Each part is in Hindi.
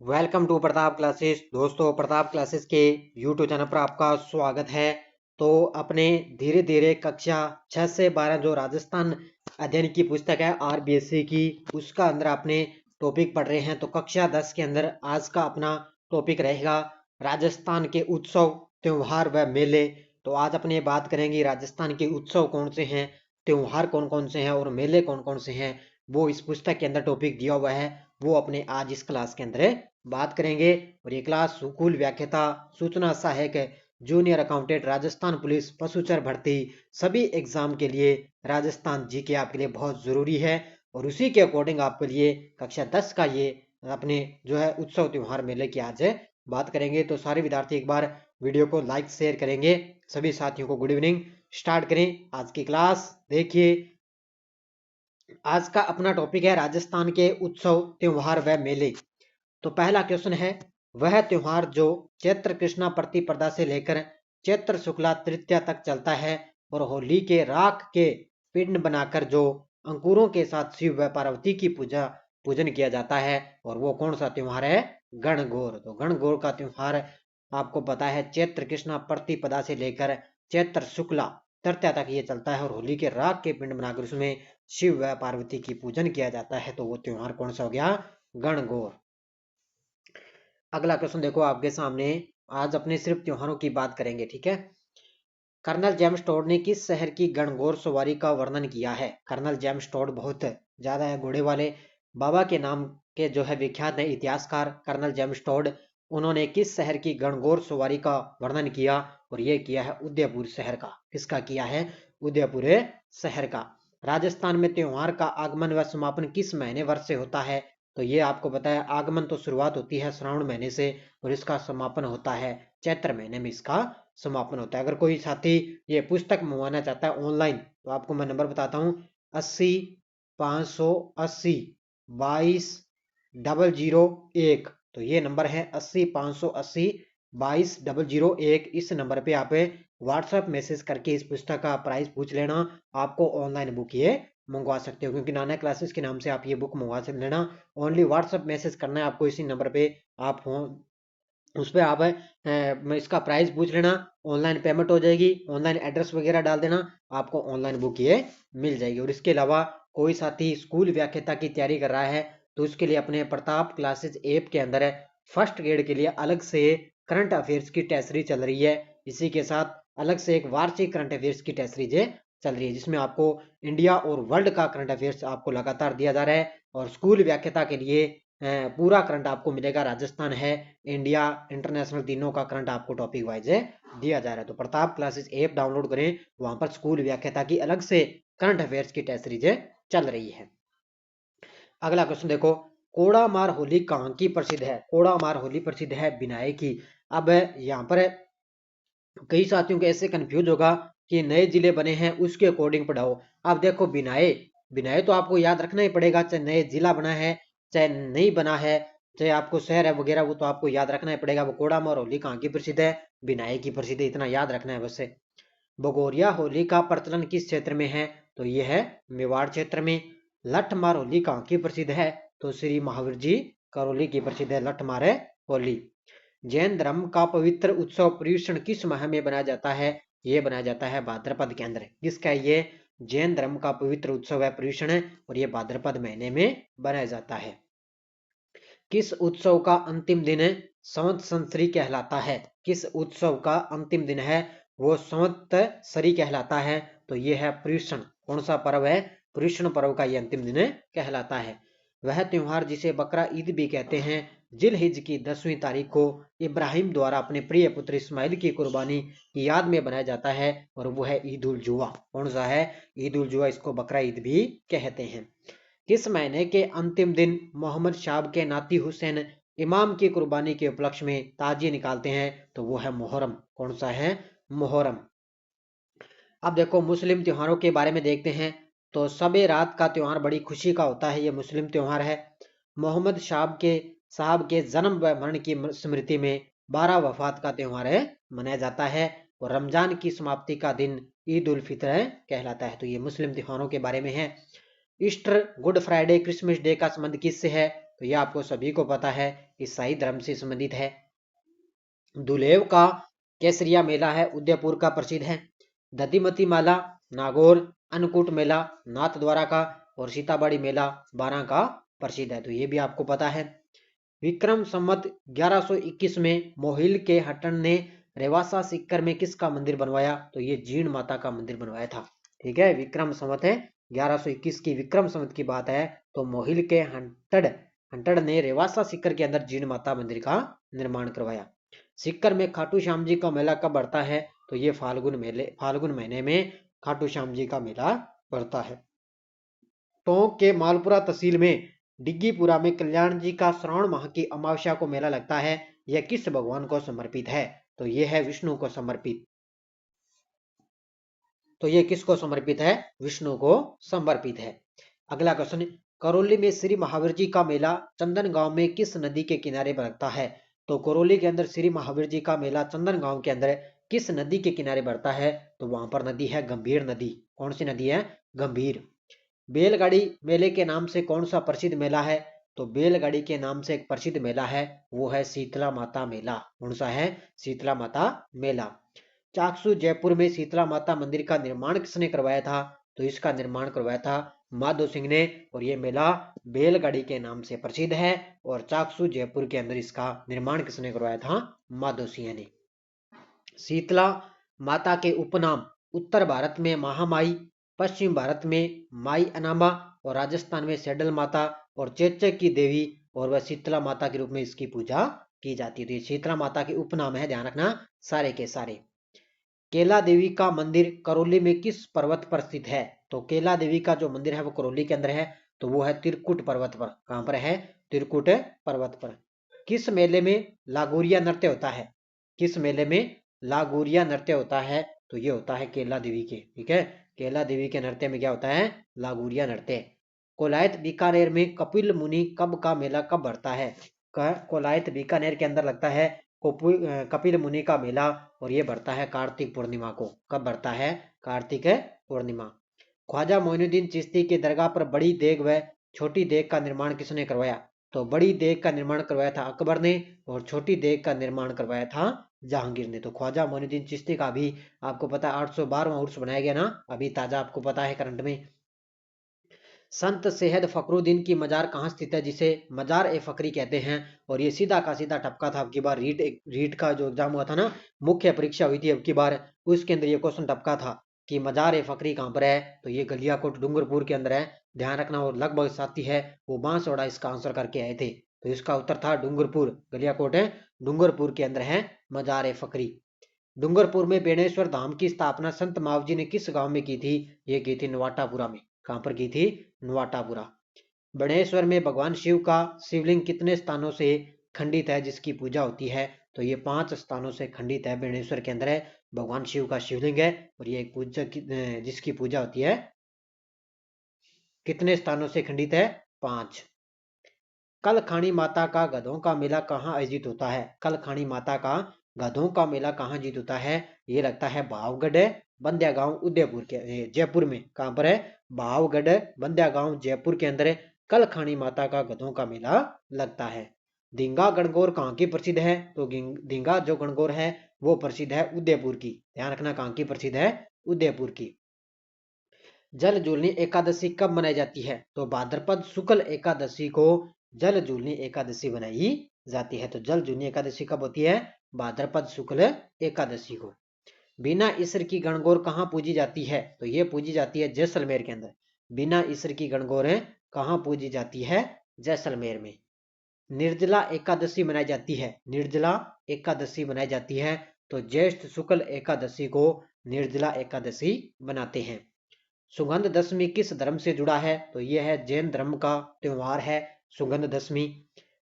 Welcome to Pratap classes. दोस्तों, प्रताप क्लासेस के यूट्यूब चैनल पर आपका स्वागत है। तो अपने धीरे धीरे कक्षा 6 से 12 जो राजस्थान अध्ययन की पुस्तक है आरबीएससी की, उसका अंदर अपने टॉपिक पढ़ रहे हैं। तो कक्षा 10 के अंदर आज का अपना टॉपिक रहेगा राजस्थान के उत्सव, त्योहार व मेले। तो आज अपने बात करेंगे राजस्थान के उत्सव कौन से हैं, त्योहार कौन कौन से हैं और मेले कौन कौन से हैं। वो इस पुस्तक के अंदर टॉपिक दिया हुआ है, वो अपने आज इस क्लास के अंदर बात करेंगे। और ये क्लास स्कूल व्याख्याता, सूचना सहायक, जूनियर अकाउंटेंट, राजस्थान पुलिस, पशुचर भर्ती, सभी एग्जाम के लिए राजस्थान जीके आपके लिए बहुत जरूरी है। और उसी के अकॉर्डिंग आपके लिए कक्षा 10 का ये अपने जो है उत्सव त्योहार मेले की आज बात करेंगे। तो सारे विद्यार्थी एक बार वीडियो को लाइक शेयर करेंगे। सभी साथियों को गुड इवनिंग। स्टार्ट करें आज की क्लास। देखिए, आज का अपना टॉपिक है राजस्थान के उत्सव, त्योहार व मेले। तो पहला क्वेश्चन है, वह त्योहार जो चैत्र कृष्णा प्रतिपदा से लेकर चैत्र शुक्ला तृतीया तक चलता है और होली के राख के पिंड बनाकर जो अंकुरों के साथ शिव व पार्वती की पूजन किया जाता है, और वो कौन सा त्योहार है? गणगौर। तो गणगौर का त्योहार आपको पता है चैत्र कृष्णा प्रतिपदा से लेकर चैत्र शुक्ला तृतीया तक ये चलता है, और होली के राख के पिंड बनाकर उसमें शिव व पार्वती की पूजन किया जाता है। तो वो त्योहार कौन सा हो गया? गणगौर। अगला क्वेश्चन देखो आपके सामने। आज अपने सिर्फ त्योहारों की बात करेंगे, ठीक है। कर्नल जेम्स टोड ने किस शहर की गणगौर सवारी का वर्णन किया है? कर्नल जेम्स टोड बहुत ज्यादा है घोड़े वाले बाबा के नाम के जो है विख्यात है इतिहासकार कर्नल जेम्स टोड। उन्होंने किस शहर की गणगौर सवारी का वर्णन किया? और ये किया है उदयपुर शहर का। किसका किया है? उदयपुर शहर का। राजस्थान में त्योहार का आगमन व समापन किस महीने वर्ष से होता है? तो ये आपको बताया, आगमन तो शुरुआत होती है श्रावण महीने से और इसका समापन होता है चैत्र महीने में, इसका समापन होता है। अगर कोई साथी ये पुस्तक मंगवाना चाहता है ऑनलाइन, तो आपको मैं नंबर बताता हूँ, 80 580 22 001। तो ये नंबर है 80 580 22 001। इस नंबर पे आप व्हाट्सएप मैसेज करके इस पुस्तक का प्राइस पूछ लेना। आपको ऑनलाइन बुक ये मंगवा सकते हो, क्योंकि नाना क्लासेस के नाम से आप ये बुक मंगवा सकते लेना। ओनली व्हाट्सएप मैसेज करना है आपको इसी नंबर पे। आप उस पर आप इसका प्राइस पूछ लेना, ऑनलाइन पेमेंट हो जाएगी, ऑनलाइन एड्रेस वगैरह डाल देना, आपको ऑनलाइन बुक ये मिल जाएगी। और इसके अलावा कोई साथी स्कूल व्याख्याता की तैयारी कर रहा है, तो उसके लिए अपने प्रताप क्लासेस ऐप के अंदर फर्स्ट ग्रेड के लिए अलग से करंट अफेयर्स की टेस्ट सीरीज चल रही है। इसी के साथ अलग से एक वार्षिक करंट अफेयर्स की टेस्ट सीरीज चल रही है, जिसमें आपको इंडिया और वर्ल्ड का करंट अफेयर्स आपको लगातार दिया जा रहा है। और स्कूल व्याख्याता के लिए पूरा करंट आपको मिलेगा, राजस्थान है, इंडिया, इंटरनेशनल, तीनों का करंट आपको टॉपिक वाइज दिया जा रहा है। तो प्रताप क्लासेस ऐप डाउनलोड करें, वहां पर स्कूल व्याख्याता की अलग से करंट अफेयर्स की टेस्ट सीरीज चल रही है। अगला क्वेश्चन देखो, कोड़ा मार होली कहाँ की प्रसिद्ध है? कोड़ा मार होली प्रसिद्ध है बिनाए की। अब यहाँ पर कई साथियों को ऐसे कंफ्यूज होगा कि नए जिले बने हैं उसके अकॉर्डिंग पढ़ाओ। अब देखो, बिनाए बिनाए तो आपको याद रखना ही पड़ेगा, चाहे नए जिला बना है चाहे नहीं बना है, चाहे आपको शहर है वगैरह, वो तो आपको याद रखना ही पड़ेगा। वो कोड़ाम और होली कहाँ की प्रसिद्ध है? बिनाए की प्रसिद्ध है, इतना याद रखना है बस से। भगोरिया होली का प्रचलन किस क्षेत्र में है? तो ये है मेवाड़ क्षेत्र में। लठ मार होली कहाँ की प्रसिद्ध है? तो श्री महावीर जी करौली की प्रसिद्ध है लठ मार होली। जैन धर्म का पवित्र उत्सव पर्युषण किस माह में बनाया जाता है? ये बनाया जाता है भाद्रपद के अंदर। किसका है ये? जैन धर्म का पवित्र उत्सव है पर्युषण, और ये भाद्रपद महीने में बनाया जाता है। किस उत्सव का अंतिम दिन संवत्सरी कहलाता है? किस उत्सव का अंतिम दिन है वो संवत्सरी कहलाता है? तो ये है पर्युषण। कौन सा पर्व है? पर्युषण पर्व का ये अंतिम दिन कहलाता है। वह त्योहार जिसे बकरा ईद भी कहते हैं, जिल हिज की 10वीं तारीख को इब्राहिम द्वारा अपने प्रिय पुत्र इस्माइल की कुर्बानी की याद में बनाया जाता है, और वो है ईद उल जुहा। कौन सा है? ईद उल जुहा, इसको बकरा ईद भी कहते हैं। किस महीने के अंतिम दिन मोहम्मद शाब के नाती हुसैन इमाम की कुर्बानी के उपलक्ष्य में ताजिए निकालते हैं? तो वो है मुहर्रम। कौन सा है? मुहर्रम। अब देखो, मुस्लिम त्योहारों के बारे में देखते हैं। तो सबे रात का त्योहार बड़ी खुशी का होता है, ये मुस्लिम त्योहार है। मोहम्मद साहब के जन्म व मरण की स्मृति में 12 वफात का त्योहार है मनाया जाता है। और रमजान की समाप्ति का दिन ईद उल फित्र कहलाता है। तो ये मुस्लिम त्योहारों के बारे में है। Easter, good Friday, Christmas day का संबंध किससे है? तो ये आपको सभी को पता है, ईसाई धर्म से संबंधित है। दुलेव का केसरिया मेला है उदयपुर का प्रसिद्ध है। दधिमती माला नागौर, अन्नकूट मेला नाथ द्वारा का और सीताबाड़ी मेला बारां का प्रसिद्ध है, तो ये भी आपको पता है। विक्रम संवत 1121 में मोहिल के हट्टन ने रेवासा सीकर में किसका मंदिर बनवाया? तो ये जीण माता का मंदिर बनवाया था। ठीक है, विक्रम संवत है 1121 की विक्रम संवत की बात है, तो मोहिल के हंटड़ ने रेवासा सीकर के अंदर जीण माता मंदिर का निर्माण करवाया। सीकर में खाटू श्याम जी का मेला कब बढ़ता है? तो ये फाल्गुन महीने में खाटू श्याम जी का मेला बढ़ता है। टोंक के मालपुरा तहसील में डिग्गीपुरा में कल्याण जी का श्रावण माह की अमावस्या को मेला लगता है। यह किस भगवान को समर्पित है? तो यह है विष्णु को समर्पित। तो यह किसको समर्पित है? विष्णु को समर्पित है। अगला क्वेश्चन, करौली में श्री महावीर जी का मेला चंदन गांव में किस नदी के किनारे पर लगता है? तो करौली के अंदर श्री महावीर जी का मेला चंदन गांव के अंदर किस नदी के किनारे बढ़ता है? तो वहां पर नदी है गंभीर नदी। कौन सी नदी है? गंभीर। बैलगाड़ी मेले के नाम से कौन सा प्रसिद्ध मेला है? तो बैलगाड़ी के नाम से एक प्रसिद्ध मेला है, वो है शीतला माता मेला। कौन सा है? शीतला माता मेला। चाकसू जयपुर में शीतला माता मंदिर का निर्माण किसने करवाया था? तो इसका निर्माण करवाया था माधो सिंह ने, और ये मेला बैलगाड़ी के नाम से प्रसिद्ध है, और चाकसू जयपुर के अंदर इसका निर्माण किसने करवाया था? माधो सिंह ने। शीतला माता के उपनाम उत्तर भारत में महामाई, पश्चिम भारत में माई अनामा और राजस्थान में सेडल माता और चेचक की देवी, और वह शीतला माता के रूप में इसकी पूजा की जाती है। तो ये शीतला माता के उपनाम है, ध्यान रखना सारे के सारे। केला देवी का मंदिर करौली में किस पर्वत पर स्थित है? तो केला देवी का जो मंदिर है वो करौली के अंदर है, तो वो है त्रिकुट पर्वत पर। कहां पर है? त्रिकुट पर्वत पर। किस मेले में लागोरिया नृत्य होता है? किस मेले में लागोरिया नृत्य होता है? तो ये होता है केला देवी के। ठीक है, केला देवी के नृत्य में क्या होता है? लागोरिया नृत्य। कोलायत बीकानेर में कपिल मुनि कब का मेला कब बढ़ता है? कोलायत बीकानेर के अंदर लगता है कपिल मुनि का मेला, और ये बढ़ता है कार्तिक पूर्णिमा को। कब बढ़ता है? कार्तिक पूर्णिमा। ख्वाजा मोइनुद्दीन चिश्ती के दरगाह पर बड़ी देग व छोटी देग का निर्माण किसने करवाया? तो बड़ी देग का निर्माण करवाया था अकबर ने, और छोटी देग का निर्माण करवाया था जहांगीर ने। तो ख्वाजा मोइनुद्दीन चिश्ती का भी आपको पता है 812वां उर्स बनाया गया ना, अभी ताजा आपको पता है करंट में। संत सैयद फखरुद्दीन की मजार कहाँ स्थित है, जिसे मजार ए फकरी कहते हैं? और ये सीधा का सीधा टपका था। अब की बार रीट का जो एग्जाम हुआ था ना, मुख्य परीक्षा हुई थी अब की बार, उसके अंदर ये क्वेश्चन टपका था कि मजार ए फकरी कहाँ पर है? तो ये गलियाकोट डूंगरपुर के अंदर है, ध्यान रखना। और लगभग साथी है वो बांसवाड़ा इसका आंसर करके आए थे, तो इसका उत्तर था डूंगरपुर। गलियाकोट है डूंगरपुर के अंदर है मजार ए फकरी। डूंगरपुर में बेणेश्वर धाम की स्थापना संत मावजी ने किस गांव में की थी? ये की थी नवाटापुरा में। कहां पर की थी? नवाटापुरा। बणेश्वर में भगवान शिव का शिवलिंग कितने स्थानों से खंडित है जिसकी पूजा होती है? तो ये 5 स्थानों से खंडित है। बेणेश्वर के अंदर है भगवान शिव का शिवलिंग है, और ये पूजा जिसकी पूजा होती है कितने स्थानों से खंडित है? 5। कलखाणी माता का गधों का मेला कहाँ आयोजित होता है? कलखाणी माता का गधों का मेला कहाँ आयोजित होता है? ये लगता है भावगढ़ बंद्या गांव उदयपुर के जयपुर में। कहां पर है? भावगढ़ बंद्या गांव जयपुर के अंदर कलखाणी माता का गधों का मेला लगता है। धींगा गणगौर कहाँ की प्रसिद्ध है? तो धींगा जो गणगौर है वो प्रसिद्ध है उदयपुर की। ध्यान रखना कहाँ की प्रसिद्ध है? उदयपुर की। जल जूलनी एकादशी कब मनाई जाती है? तो भाद्रपद शुक्ल एकादशी को जल जूलनी एकादशी बनाई जाती है। तो जल जूलनी एकादशी कब होती है? भाद्रपद शुक्ल एकादशी को। बिना ईसर की गणगौर कहाँ पूजी जाती है? तो ये पूजी जाती है जैसलमेर के अंदर। बिना ईसर की गणगौर कहाँ पूजी जाती है? जैसलमेर में। निर्जला एकादशी मनाई जाती है। निर्जला एकादशी मनाई जाती है, तो ज्येष्ठ शुक्ल एकादशी को निर्जला एकादशी बनाते हैं। सुगंध दशमी किस धर्म से जुड़ा है? तो यह है जैन धर्म का त्योहार है सुगंध दशमी।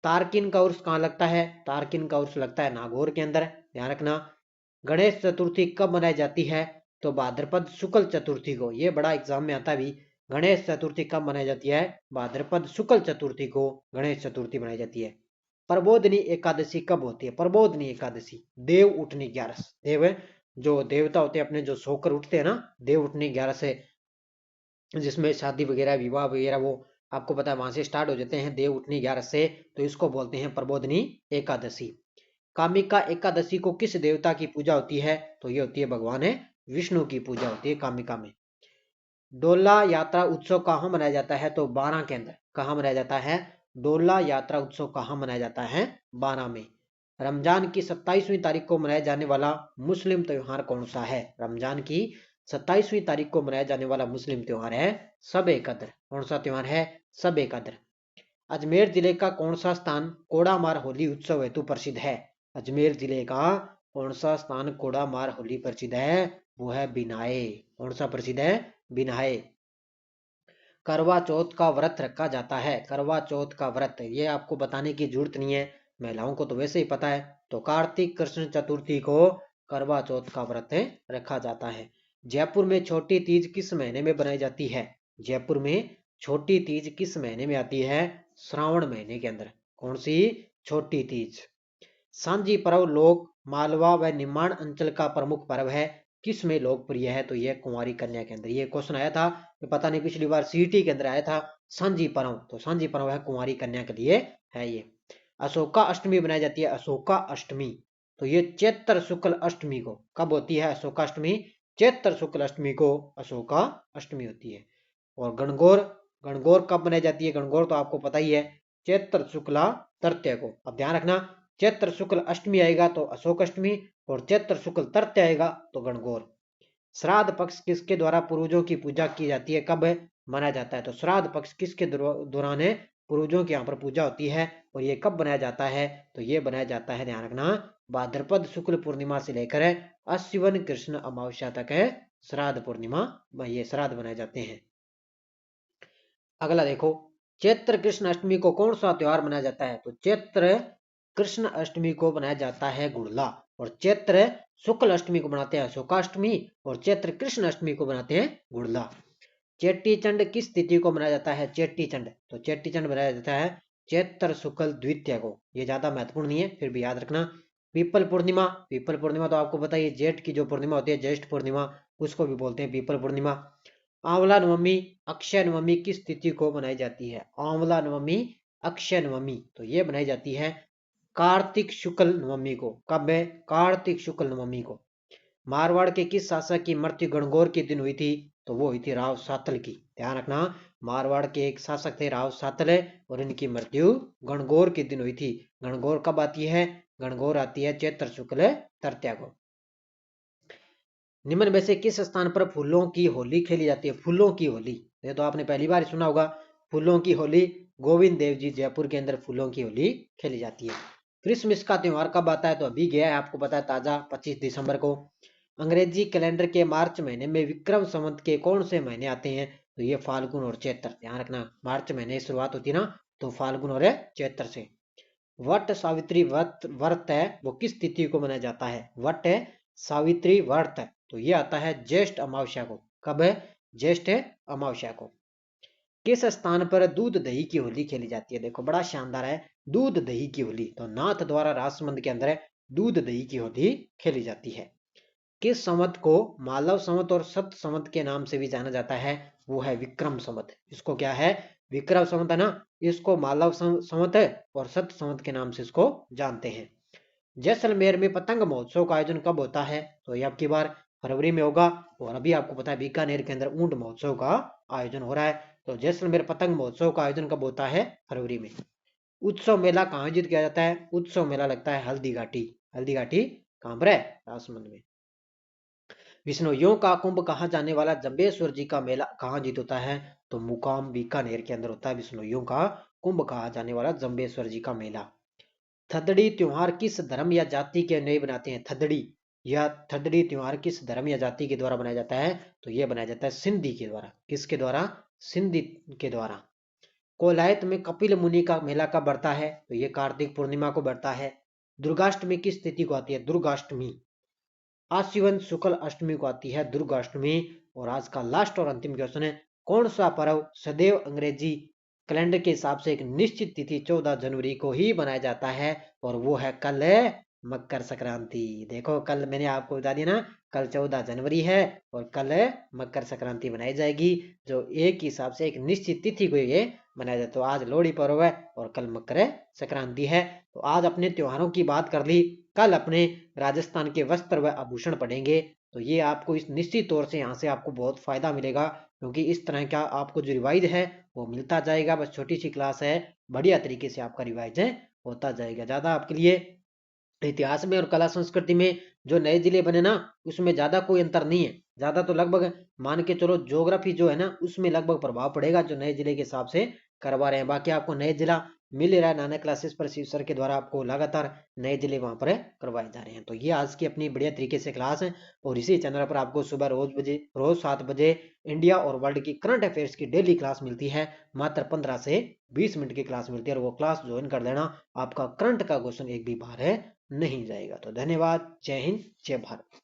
तारकिन का उर्स कहाँ लगता है? तारकिन का उर्स लगता है नागौर के अंदर, ध्यान रखना। गणेश चतुर्थी कब मनाई जाती है? तो भाद्रपद शुक्ल चतुर्थी को। यह बड़ा एग्जाम में आता भी, गणेश चतुर्थी कब मनाई जाती है? भाद्रपद शुक्ल चतुर्थी को गणेश चतुर्थी मनाई जाती है। प्रबोधनी एकादशी कब होती है? प्रबोधनी एकादशी देव उठनी 11 देव जो देवता होते हैं अपने जो सोकर उठते हैं ना, देव उठनी 11 से, जिसमें शादी वगैरह विवाह वगैरह वो आपको पता है वहां से स्टार्ट हो जाते हैं देव उठनी 11 से, तो इसको बोलते हैं प्रबोधनी एकादशी। कामिका एकादशी को किस देवता की पूजा होती है? तो ये होती है भगवान विष्णु की पूजा होती है कामिका में। डोला यात्रा उत्सव कहाँ मनाया जाता है? तो बारां के अंदर। कहाँ मनाया जाता है? डोला यात्रा उत्सव कहाँ मनाया जाता है? बारां में। रमजान की 27वीं तारीख को मनाया जाने वाला मुस्लिम त्योहार कौन सा है? रमजान की 27वीं तारीख को मनाया जाने वाला मुस्लिम त्योहार है सब ए कद्र। कौन सा त्योहार है? सब ए कद्र। अजमेर जिले का कौन सा स्थान कोड़ामार होली उत्सव हेतु प्रसिद्ध है? अजमेर जिले का कौन सा स्थान कोड़ामार होली प्रसिद्ध है? वो है बिनाए। कौन सा प्रसिद्ध है? बिनाए। करवा चौथ का व्रत रखा जाता है। करवा चौथ का व्रत ये आपको बताने की जरूरत नहीं है, महिलाओं को तो वैसे ही पता है। तो कार्तिक कृष्ण चतुर्थी को करवा चौथ का व्रत रखा जाता है। जयपुर में छोटी तीज किस महीने में बनाई जाती है? जयपुर में छोटी तीज किस महीने में आती है? श्रावण महीने के अंदर। कौन सी? छोटी तीज। सांझी पर्व लोक मालवा व निमाड़ अंचल का प्रमुख पर्व है, किस में लोकप्रिय है? तो यह कुंवारी कन्या के अंदर। ये क्वेश्चन आया था, पता नहीं पिछली बार सीईटी के अंदर आया था। सांझी पर्व, तो सांझी पर्व है कुंवारी कन्या के लिए है ये। अशोका अष्टमी बनाई जाती है। अशोका अष्टमी, तो ये चैत्र शुक्ल अष्टमी को। कब होती है अशोका अष्टमी? चैत्र शुक्ल अष्टमी को अशोका अष्टमी होती है। और गणगौर, गणगौर कब बनाई जाती है? गणगौर तो आपको पता ही है, चैत्र शुक्ला तृतीया को। अब ध्यान रखना, चैत्र शुक्ल अष्टमी आएगा तो अशोक अष्टमी, और चैत्र शुक्ल तृतीया आएगा तो गणगौर। श्राद्ध पक्ष किसके द्वारा पूर्वजों की पूजा की जाती है? कब मनाया जाता है? तो श्राद्ध पक्ष किसके दौरान है? पूर्वजों की यहाँ पर पूजा होती है। और ये कब बनाया जाता है? तो ये बनाया जाता है, ध्यान रखना, भाद्रपद शुक्ल पूर्णिमा से लेकर अश्विन कृष्ण अमावस्या तक है श्राद्ध पूर्णिमा, ये श्राद्ध बनाए जाते हैं। अगला देखो, चैत्र कृष्ण अष्टमी को कौन सा त्योहार मनाया जाता है? तो चैत्र कृष्ण अष्टमी को बनाया जाता है गुड़ला, और चैत्र शुक्ल अष्टमी को बनाते हैं अशोकाष्टमी, और चैत्र कृष्ण अष्टमी को बनाते हैं गुड़ला। चेट्टी चंड किस तिथि को मनाया जाता है? चेट्टी चंड, तो चेट्टी चंड मनाया जाता है चैत्र शुक्ल द्वितीया को। ये ज्यादा महत्वपूर्ण नहीं है, फिर भी याद रखना। पीपल पूर्णिमा, पीपल पूर्णिमा तो आपको पता ही है, जेठ की जो पूर्णिमा होती है ज्येष्ठ पूर्णिमा, उसको भी बोलते हैं पीपल पूर्णिमा। आंवला नवमी अक्षय नवमी किस तिथि को मनाई जाती है? आंवला नवमी अक्षय नवमी, तो ये बनाई जाती है कार्तिक शुक्ल नवमी को। कब है? कार्तिक शुक्ल नवमी को। मारवाड़ के किस शासक की मृत्यु गणगौर के दिन हुई थी? तो वो हुई थी राव सातल की। ध्यान रखना, मारवाड़ के एक शासक थे राव सातल, और इनकी मृत्यु गणगौर के दिन हुई थी। गणगौर कब आती है? गणगौर आती है चैत्र शुक्ल तृतीया को। निम्न में से किस स्थान पर फूलों की होली खेली जाती है? फूलों की होली, ये तो आपने पहली बार सुना होगा। फूलों की होली, गोविंद देव जी जयपुर के अंदर फूलों की होली खेली जाती है। क्रिसमस का त्योहार कब आता है? तो अभी गया है, आपको पता है, ताजा 25 दिसंबर को। अंग्रेजी कैलेंडर के मार्च महीने में विक्रम संवत के कौन से महीने आते हैं? तो ये फाल्गुन और चैत्र। ध्यान रखना, मार्च महीने की शुरुआत होती है ना, तो फाल्गुन और चैत्र से। वट सावित्री व्रत है वो किस तिथि को मनाया जाता है? वट सावित्री व्रत, तो ये आता है ज्येष्ठ अमावस्या को। कब है? ज्येष्ठ अमावस्या को। किस स्थान पर दूध दही की होली खेली जाती है? देखो बड़ा शानदार है, दूध दही की होली, तो नाथ द्वारा राजसमंद के अंदर दूध दही की होली खेली जाती है। किस संवत को मालव संवत और सत संवत के नाम से भी जाना जाता है? वो है विक्रम संवत। इसको क्या है? विक्रम संवत है ना, इसको मालव संवत है, और सत संवत के नाम से इसको जानते हैं। जैसलमेर में पतंग महोत्सव का आयोजन कब होता है? तो ये अब की बार फरवरी में होगा। और अभी आपको पता है बीकानेर के अंदर ऊंट महोत्सव का आयोजन हो रहा है। तो जैसलमेर पतंग महोत्सव का आयोजन कब होता है? फरवरी में। उत्सव मेला कहाँ आयोजित किया जाता है? उत्सव मेला लगता है हल्दी घाटी। हल्दी घाटी कहाँ पर है? राजसमंद में। विष्णुइयों का कुंभ कहाँ जाने वाला जंबेश्वर जी का मेला कहाँ आयोजित होता है? तो मुकाम बीकानेर के अंदर होता है विष्णुइयों का कुंभ कहाँ जाने वाला जंबेश्वर जी का मेला। थदड़ी त्योहार किस धर्म या जाति के नहीं बनाते हैं? थदड़ी या थदड़ी त्योहार किस धर्म या जाति के द्वारा बनाया जाता है? तो यह बनाया जाता है सिंधी के द्वारा। किसके द्वारा? सिंधी के द्वारा। कोलायत में कपिल मुनि का मेला कब बढ़ता है? तो यह कार्तिक पूर्णिमा को बढ़ता है। दुर्गाष्टमी किस तिथि को आती है? दुर्गाष्टमी आश्विन शुक्ल अष्टमी को आती है दुर्गाष्टमी। और आज का लास्ट और अंतिम क्वेश्चन है, कौन सा पर्व सदैव अंग्रेजी कैलेंडर के हिसाब से एक निश्चित तिथि 14 जनवरी को ही मनाया जाता है? और वो है कल मकर संक्रांति। देखो कल मैंने आपको बता दिया ना, कल 14 जनवरी है और कल मकर संक्रांति मनाई जाएगी, जो एक हिसाब से एक निश्चित तिथि को ये मनाया जाता है। तो आज लोहड़ी पर्व है और कल मकर संक्रांति है। तो आज अपने त्योहारों की बात कर ली, कल अपने राजस्थान के वस्त्र व आभूषण पढ़ेंगे। तो ये आपको इस निश्चित तौर से यहाँ से आपको बहुत फायदा मिलेगा, क्योंकि इस तरह का आपको जो रिवाइज है वो मिलता जाएगा। बस छोटी सी क्लास है, बढ़िया तरीके से आपका रिवाइज है होता जाएगा। ज्यादा आपके लिए इतिहास में और कला संस्कृति में जो नए जिले बने ना, उसमें ज्यादा कोई अंतर नहीं है। ज्यादा तो लगभग मान के चलो ज्योग्राफी जो है ना, उसमें लगभग प्रभाव पड़ेगा जो नए जिले के हिसाब से करवा रहे हैं। बाकी आपको नए जिला मिल रहा है, नाना क्लासेस पर शिव सर के द्वारा आपको लगातार नए जिले वहां पर करवाए जा रहे हैं। तो ये आज की अपनी बढ़िया तरीके से क्लास है, और इसी चैनल पर आपको सुबह रोज 7 बजे इंडिया और वर्ल्ड की करंट अफेयर्स की डेली क्लास मिलती है। मात्र 15 से 20 मिनट की क्लास मिलती है, और वो क्लास ज्वाइन कर लेना, आपका करंट का क्वेश्चन एक भी बाहर है नहीं जाएगा। तो धन्यवाद, जय हिंद, जय भारत।